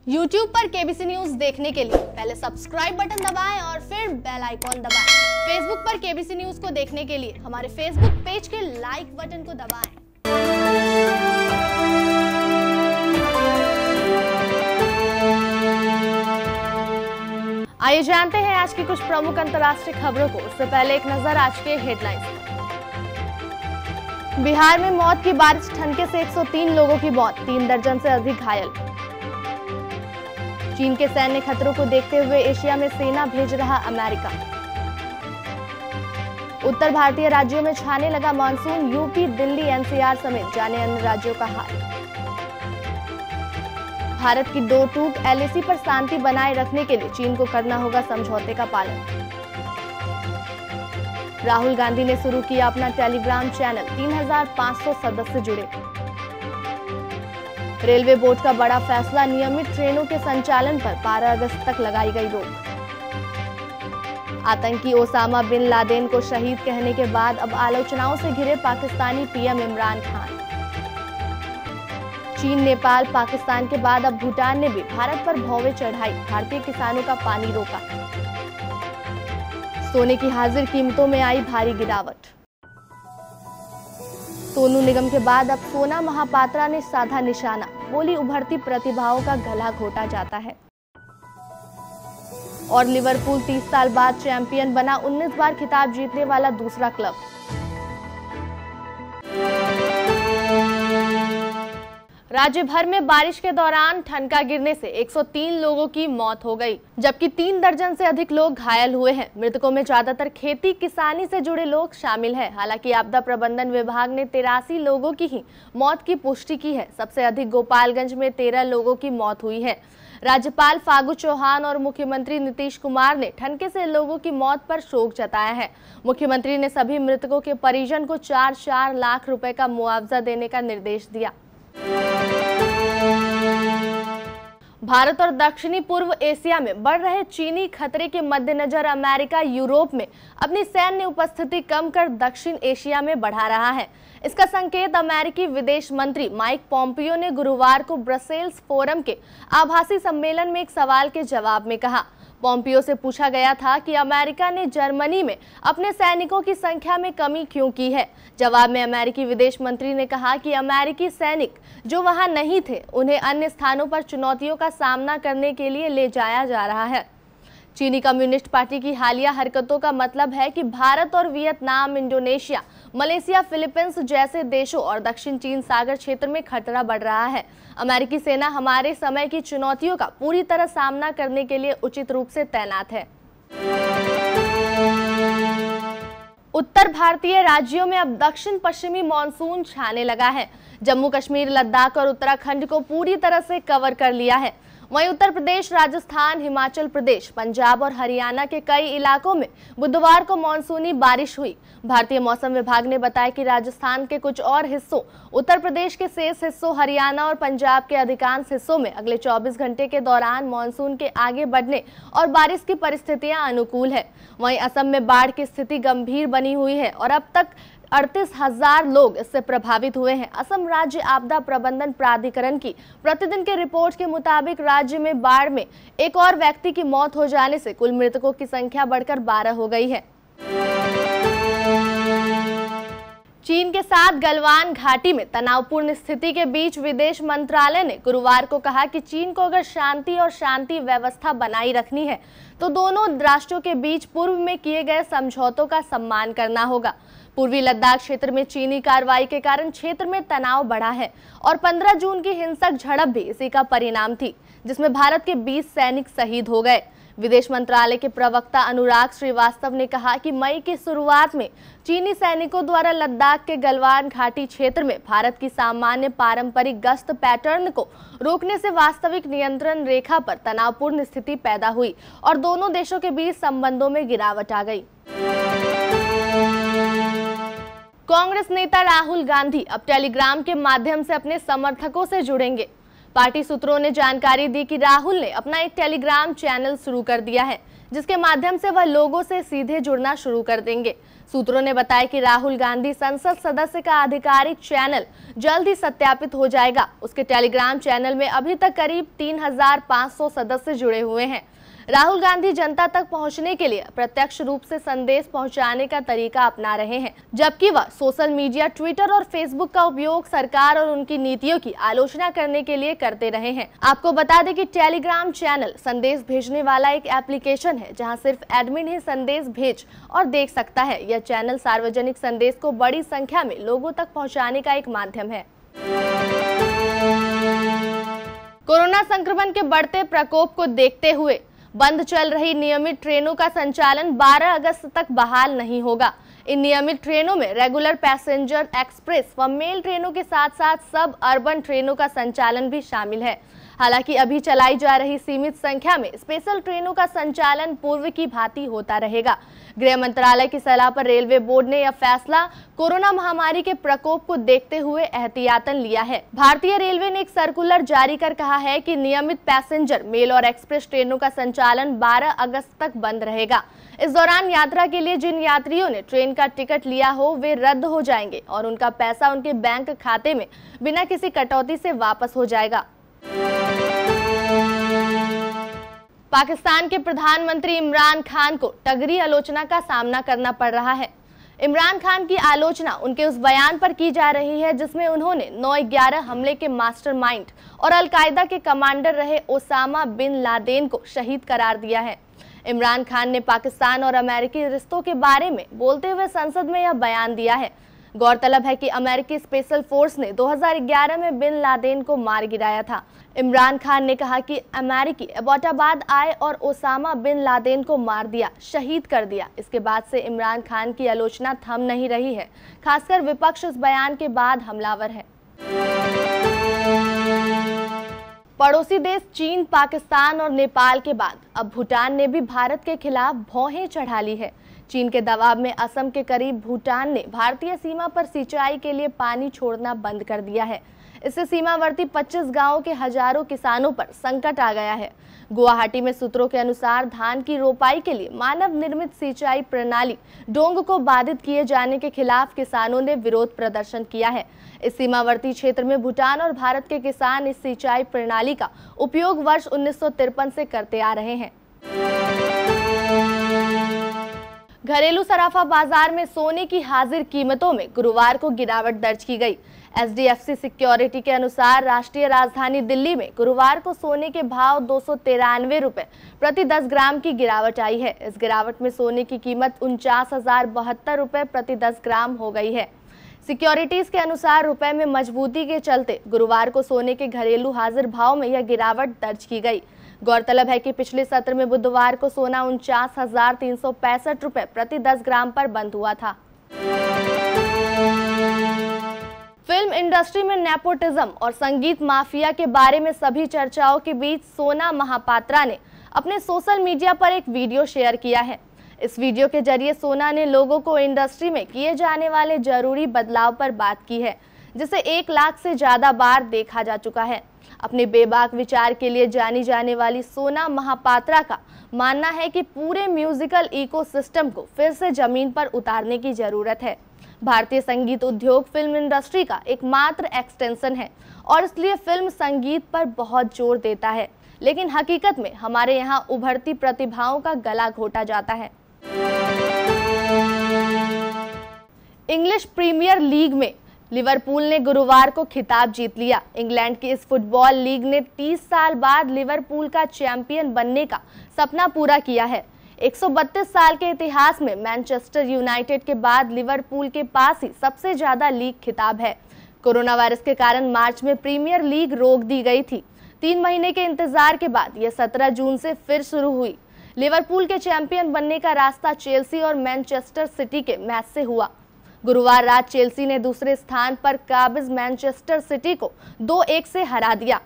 YouTube पर KBC news देखने के लिए पहले सब्सक्राइब बटन दबाएं और फिर बेल आइकॉन दबाएं। Facebook पर केबीसी न्यूज को देखने के लिए हमारे Facebook पेज के लाइक बटन को दबाएं। आइए जानते हैं आज की कुछ प्रमुख अंतर्राष्ट्रीय खबरों को। उससे पहले एक नजर आज के हेडलाइंस पर। बिहार में मौत की बारिश, ठनके से 103 लोगों की मौत, 3 दर्जन से अधिक घायल। चीन के सैन्य खतरों को देखते हुए एशिया में सेना भेज रहा अमेरिका। उत्तर भारतीय राज्यों में छाने लगा मानसून, यूपी, दिल्ली, एनसीआर समेत जाने अन्य राज्यों का हाल। भारत की 2 टूक एलएसी पर शांति बनाए रखने के लिए चीन को करना होगा समझौते का पालन। राहुल गांधी ने शुरू किया अपना टेलीग्राम चैनल, 3500 सदस्य जुड़े। रेलवे बोर्ड का बड़ा फैसला, नियमित ट्रेनों के संचालन पर 12 अगस्त तक लगाई गई रोक। आतंकी ओसामा बिन लादेन को शहीद कहने के बाद अब आलोचनाओं से घिरे पाकिस्तानी पीएम इमरान खान। चीन, नेपाल, पाकिस्तान के बाद अब भूटान ने भी भारत पर भौवे चढ़ाई, भारतीय किसानों का पानी रोका। सोने की हाजिर कीमतों में आई भारी गिरावट। सोनू निगम के बाद अब सोना महापात्रा ने साधा निशाना, बोली उभरती प्रतिभाओं का गला घोटा जाता है। और लिवरपूल 30 साल बाद चैंपियन बना, 19 बार खिताब जीतने वाला दूसरा क्लब। राज्य भर में बारिश के दौरान ठनका गिरने से 103 लोगों की मौत हो गई, जबकि 3 दर्जन से अधिक लोग घायल हुए हैं। मृतकों में ज्यादातर खेती किसानी से जुड़े लोग शामिल हैं। हालांकि आपदा प्रबंधन विभाग ने 83 लोगों की ही मौत की पुष्टि की है। सबसे अधिक गोपालगंज में 13 लोगों की मौत हुई है। राज्यपाल फागू चौहान और मुख्यमंत्री नीतीश कुमार ने ठनके से लोगों की मौत पर शोक जताया है। मुख्यमंत्री ने सभी मृतकों के परिजन को 4-4 लाख रुपए का मुआवजा देने का निर्देश दिया। भारत और दक्षिणी पूर्व एशिया में बढ़ रहे चीनी खतरे के मद्देनजर अमेरिका यूरोप में अपनी सैन्य उपस्थिति कम कर दक्षिण एशिया में बढ़ा रहा है। इसका संकेत अमेरिकी विदेश मंत्री माइक पॉम्पियो ने गुरुवार को ब्रसेल्स फोरम के आभासी सम्मेलन में एक सवाल के जवाब में कहा। पॉम्पियो से पूछा गया था कि अमेरिका ने जर्मनी में अपने सैनिकों की संख्या में कमी क्यों की है। जवाब में अमेरिकी विदेश मंत्री ने कहा कि अमेरिकी सैनिक जो वहां नहीं थे, उन्हें अन्य स्थानों पर चुनौतियों का सामना करने के लिए ले जाया जा रहा है। चीनी कम्युनिस्ट पार्टी की हालिया हरकतों का मतलब है कि भारत और वियतनाम, इंडोनेशिया, मलेशिया, फिलीपींस जैसे देशों और दक्षिण चीन सागर क्षेत्र में खतरा बढ़ रहा है। अमेरिकी सेना हमारे समय की चुनौतियों का पूरी तरह सामना करने के लिए उचित रूप से तैनात है। उत्तर भारतीय राज्यों में अब दक्षिण पश्चिमी मानसून छाने लगा है। जम्मू कश्मीर, लद्दाख और उत्तराखंड को पूरी तरह से कवर कर लिया है। वहीं उत्तर प्रदेश, राजस्थान, हिमाचल प्रदेश, पंजाब और हरियाणा के कई इलाकों में बुधवार को मानसूनी बारिश हुई। भारतीय मौसम विभाग ने बताया कि राजस्थान के कुछ और हिस्सों, उत्तर प्रदेश के शेष हिस्सों, हरियाणा और पंजाब के अधिकांश हिस्सों में अगले 24 घंटे के दौरान मानसून के आगे बढ़ने और बारिश की परिस्थितियां अनुकूल है। वहीं असम में बाढ़ की स्थिति गंभीर बनी हुई है और अब तक 38,000 लोग इससे प्रभावित हुए हैं। असम राज्य आपदा प्रबंधन प्राधिकरण की प्रतिदिन के रिपोर्ट के मुताबिक राज्य में बाढ़ में एक और व्यक्ति की मौत हो जाने से कुल मृतकों की संख्या बढ़कर 12 हो गई है। चीन के साथ गलवान घाटी में तनावपूर्ण स्थिति के बीच विदेश मंत्रालय ने गुरुवार को कहा कि चीन को अगर शांति और शांति व्यवस्था बनाई रखनी है तो दोनों राष्ट्रों के बीच पूर्व में किए गए समझौतों का सम्मान करना होगा। पूर्वी लद्दाख क्षेत्र में चीनी कार्रवाई के कारण क्षेत्र में तनाव बढ़ा है और 15 जून की हिंसक झड़प भी इसी का परिणाम थी, जिसमें भारत के 20 सैनिक शहीद हो गए। विदेश मंत्रालय के प्रवक्ता अनुराग श्रीवास्तव ने कहा कि मई की शुरुआत में चीनी सैनिकों द्वारा लद्दाख के गलवान घाटी क्षेत्र में भारत की सामान्य पारंपरिक गश्त पैटर्न को रोकने से वास्तविक नियंत्रण रेखा पर तनावपूर्ण स्थिति पैदा हुई और दोनों देशों के बीच संबंधों में गिरावट आ गई। कांग्रेस नेता राहुल गांधी अब टेलीग्राम के माध्यम से अपने समर्थकों से जुड़ेंगे। पार्टी सूत्रों ने जानकारी दी कि राहुल ने अपना एक टेलीग्राम चैनल शुरू कर दिया है, जिसके माध्यम से वह लोगों से सीधे जुड़ना शुरू कर देंगे। सूत्रों ने बताया कि राहुल गांधी संसद सदस्य का आधिकारिक चैनल जल्द ही सत्यापित हो जाएगा। उसके टेलीग्राम चैनल में अभी तक करीब 3,500 सदस्य जुड़े हुए हैं। राहुल गांधी जनता तक पहुंचने के लिए प्रत्यक्ष रूप से संदेश पहुंचाने का तरीका अपना रहे हैं, जबकि वह सोशल मीडिया, ट्विटर और फेसबुक का उपयोग सरकार और उनकी नीतियों की आलोचना करने के लिए करते रहे हैं। आपको बता दें कि टेलीग्राम चैनल संदेश भेजने वाला एक एप्लीकेशन है, जहां सिर्फ एडमिन ही संदेश भेज और देख सकता है। यह चैनल सार्वजनिक संदेश को बड़ी संख्या में लोगों तक पहुँचाने का एक माध्यम है। कोरोना संक्रमण के बढ़ते प्रकोप को देखते हुए बंद चल रही नियमित ट्रेनों का संचालन 12 अगस्त तक बहाल नहीं होगा। इन नियमित ट्रेनों में रेगुलर पैसेंजर, एक्सप्रेस व मेल ट्रेनों के साथ साथ सब अर्बन ट्रेनों का संचालन भी शामिल है। हालांकि अभी चलाई जा रही सीमित संख्या में स्पेशल ट्रेनों का संचालन पूर्व की भांति होता रहेगा। गृह मंत्रालय की सलाह पर रेलवे बोर्ड ने यह फैसला कोरोना महामारी के प्रकोप को देखते हुए एहतियातन लिया है। भारतीय रेलवे ने एक सर्कुलर जारी कर कहा है कि नियमित पैसेंजर, मेल और एक्सप्रेस ट्रेनों का संचालन 12 अगस्त तक बंद रहेगा। इस दौरान यात्रा के लिए जिन यात्रियों ने ट्रेन का टिकट लिया हो वे रद्द हो जाएंगे और उनका पैसा उनके बैंक खाते में बिना किसी कटौती से वापस हो जाएगा। पाकिस्तान के प्रधानमंत्री इमरान खान को तगड़ी आलोचना का सामना करना पड़ रहा है। इमरान खान की आलोचना उनके उस बयान पर की जा रही है जिसमें उन्होंने 9/11 हमले के मास्टरमाइंड और अलकायदा के कमांडर रहे ओसामा बिन लादेन को शहीद करार दिया है। इमरान खान ने पाकिस्तान और अमेरिकी रिश्तों के बारे में बोलते हुए संसद में यह बयान दिया है। गौरतलब है कि अमेरिकी स्पेशल फोर्स ने 2011 में बिन लादेन को मार गिराया था। इमरान खान ने कहा कि अमेरिकी एबोटाबाद आए और ओसामा बिन लादेन को मार दिया, शहीद कर दिया। इसके बाद से इमरान खान की आलोचना थम नहीं रही है। खासकर विपक्ष इस बयान के बाद हमलावर है। पड़ोसी देश चीन, पाकिस्तान और नेपाल के बाद अब भूटान ने भी भारत के खिलाफ भौहें चढ़ा ली है। चीन के दबाव में असम के करीब भूटान ने भारतीय सीमा पर सिंचाई के लिए पानी छोड़ना बंद कर दिया है। इससे सीमावर्ती 25 गांवों के हजारों किसानों पर संकट आ गया है। गुवाहाटी में सूत्रों के अनुसार धान की रोपाई के लिए मानव निर्मित सिंचाई प्रणाली डोंग को बाधित किए जाने के खिलाफ किसानों ने विरोध प्रदर्शन किया है। इस सीमावर्ती क्षेत्र में भूटान और भारत के किसान इस सिंचाई प्रणाली का उपयोग वर्ष 1953 से करते आ रहे हैं। घरेलू सराफा बाजार में सोने की हाजिर कीमतों में गुरुवार को गिरावट दर्ज की गई। HDFC सिक्योरिटी के अनुसार राष्ट्रीय राजधानी दिल्ली में गुरुवार को सोने के भाव 293 रुपए प्रति 10 ग्राम की गिरावट आई है। इस गिरावट में सोने की कीमत 49,072 रुपए प्रति 10 ग्राम हो गई है। सिक्योरिटीज के अनुसार रुपए में मजबूती के चलते गुरुवार को सोने के घरेलू हाजिर भाव में यह गिरावट दर्ज की गई। गौरतलब है कि पिछले सत्र में बुधवार को सोना 49,365 रुपए प्रति 10 ग्राम पर बंद हुआ था। फिल्म इंडस्ट्री में नेपोटिज्म और संगीत माफिया के बारे में सभी चर्चाओं के बीच सोना महापात्रा ने अपने सोशल मीडिया पर एक वीडियो शेयर किया है। इस वीडियो के जरिए सोना ने लोगों को इंडस्ट्री में किए जाने वाले जरूरी बदलाव पर बात की है, जिसे 1 लाख से ज्यादा बार देखा जा चुका है। अपने बेबाक विचार के लिए जानी जाने वाली सोना महापात्रा का मानना है कि पूरे म्यूजिकल इकोसिस्टम को फिर से जमीन पर उतारने की जरूरत है। भारतीय संगीत उद्योग फिल्म इंडस्ट्री का एकमात्र एक्सटेंशन है और इसलिए फिल्म संगीत पर बहुत जोर देता है, लेकिन हकीकत में हमारे यहाँ उभरती प्रतिभाओं का गला घोटा जाता है। इंग्लिश प्रीमियर लीग में लिवरपूल ने गुरुवार को खिताब जीत लिया। इंग्लैंड की इस फुटबॉल लीग ने 30 साल बाद लिवरपूल का चैंपियन बनने का सपना पूरा किया है। 132 साल के इतिहास में मैनचेस्टर यूनाइटेड के बाद लिवरपूल के पास ही सबसे ज्यादा लीग खिताब है। कोरोना वायरस के कारण मार्च में प्रीमियर लीग रोक दी गई थी। 3 महीने के इंतजार के बाद यह 17 जून से फिर शुरू हुई। लिवरपूल के चैंपियन बनने का रास्ता चेल्सी और मैनचेस्टर सिटी के मैच से हुआ। गुरुवार रात चेल्सी ने दूसरे स्थान पर काबिज मैनचेस्टर सिटी को 2-1 से हरा दिया।